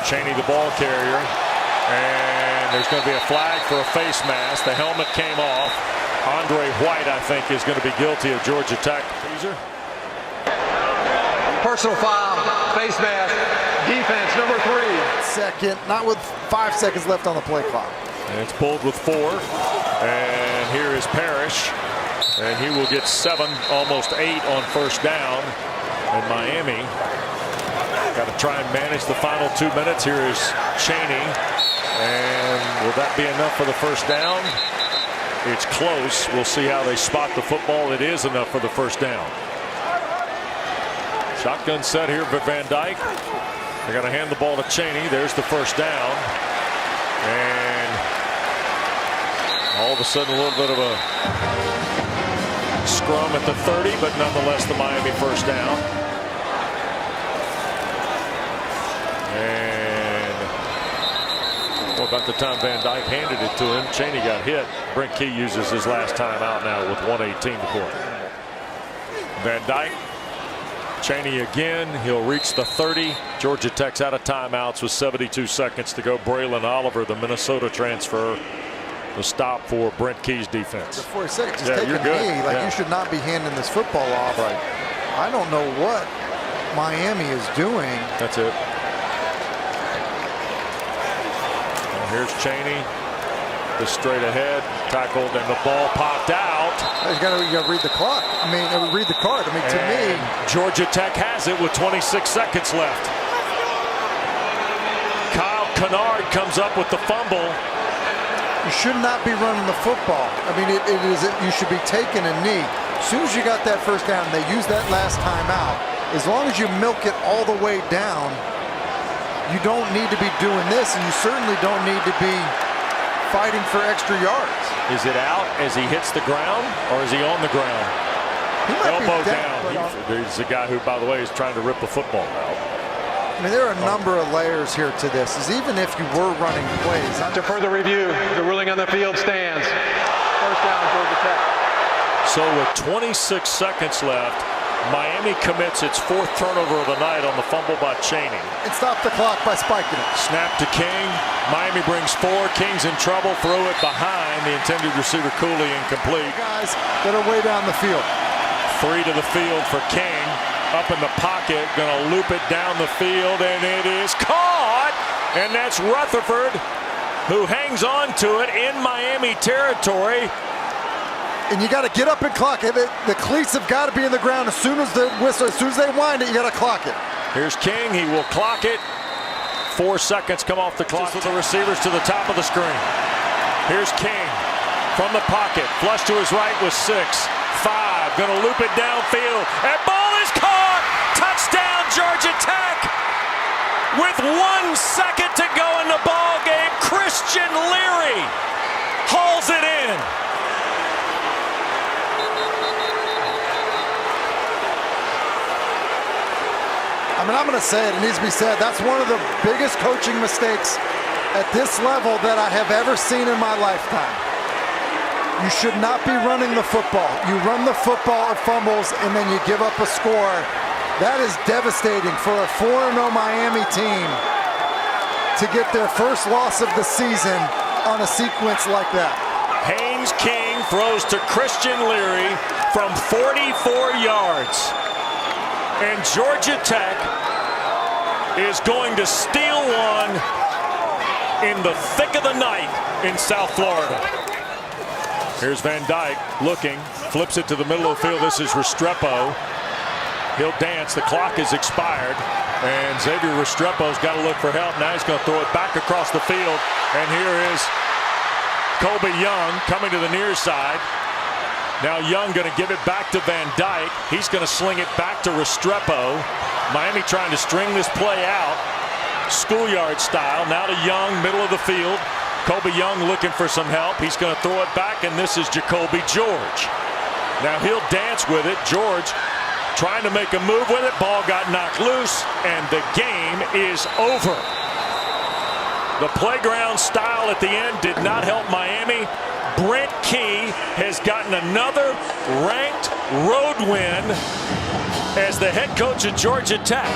Chaney, the ball carrier. And there's going to be a flag for a face mask. The helmet came off. Andre White, I think, is going to be guilty of Georgia Tech. Personal foul, face mask, defense, number 3. Second, not with 5 seconds left on the play clock. And it's pulled with 4. And here is Parrish. And he will get 7, almost 8 on first down. And Miami got to try and manage the final 2 minutes. Here is Chaney. And will that be enough for the first down? It's close. We'll see how they spot the football. It is enough for the first down. Shotgun set here for Van Dyke. They're going to hand the ball to Chaney. There's the first down. And all of a sudden a little bit of a scrum at the 30, but nonetheless the Miami first down. And well, about the time Van Dyke handed it to him, Chaney got hit. Brent Key uses his last time out now with 1:18 to play. Van Dyke. Chaney again. He'll reach the 30. Georgia Tech's out of timeouts with 72 seconds to go. Braylon Oliver, the Minnesota transfer, the stop for Brent Key's defense. Before a second, just take a knee. Like, you should not be handing this football off. Right. I don't know what Miami is doing. That's it. And here's Chaney. The straight ahead, tackled, and the ball popped out. You got to read the clock. I mean, read the card. I mean, to me, Georgia Tech has it with 26 seconds left. Kyle Kennard comes up with the fumble. You should not be running the football. I mean, you should be taking a knee. As soon as you got that first down, they used that last time out. As long as you milk it all the way down, you don't need to be doing this, and you certainly don't need to be fighting for extra yards. Is it out as he hits the ground, or is he on the ground? He might Elbow be down. He's the guy who, by the way, is trying to rip the football out. I mean, there are a number of layers here to this. Is even if you were running plays. To further review, the ruling on the field stands. First down, Georgia Tech. So with 26 seconds left, Miami commits its 4th turnover of the night on the fumble by Chaney. And stop the clock by spiking it. Snap to King. Miami brings 4. King's in trouble. Throw it behind the intended receiver. Cooley incomplete. Guys that are way down the field. 3 to the field for King. Up in the pocket. Going to loop it down the field. And it is caught. And that's Rutherford, who hangs on to it in Miami territory. And you got to get up and clock it. The cleats have got to be in the ground as soon as the whistle, as soon as they wind it, you got to clock it. Here's King. He will clock it. 4 seconds come off the clock. With the receivers to the top of the screen. Here's King from the pocket. Flush to his right with 6. 5. Going to loop it downfield. And ball is caught. Touchdown, Georgia Tech. With 1 second to go in the ball game, Christian Leary hauls it in. I mean, I'm going to say it. It needs to be said. That's one of the biggest coaching mistakes at this level that I have ever seen in my lifetime. You should not be running the football. You run the football, it fumbles, and then you give up a score. That is devastating for a 4-0 Miami team to get their first loss of the season on a sequence like that. Haynes King throws to Christian Leary from 44 yards. And Georgia Tech is going to steal one in the thick of the night in South Florida. Here's Van Dyke looking, flips it to the middle of the field. This is Restrepo. He'll dance. The clock is expired. And Xavier Restrepo's got to look for help. Now he's going to throw it back across the field. And here is Colby Young coming to the near side. Now Young going to give it back to Van Dyke. He's going to sling it back to Restrepo. Miami trying to string this play out, schoolyard style. Now to Young, middle of the field. Colby Young looking for some help. He's going to throw it back, and this is Jacoby George. Now he'll dance with it. George trying to make a move with it. Ball got knocked loose, and the game is over. The playground style at the end did not help Miami. Brent Key has gotten another ranked road win as the head coach of Georgia Tech.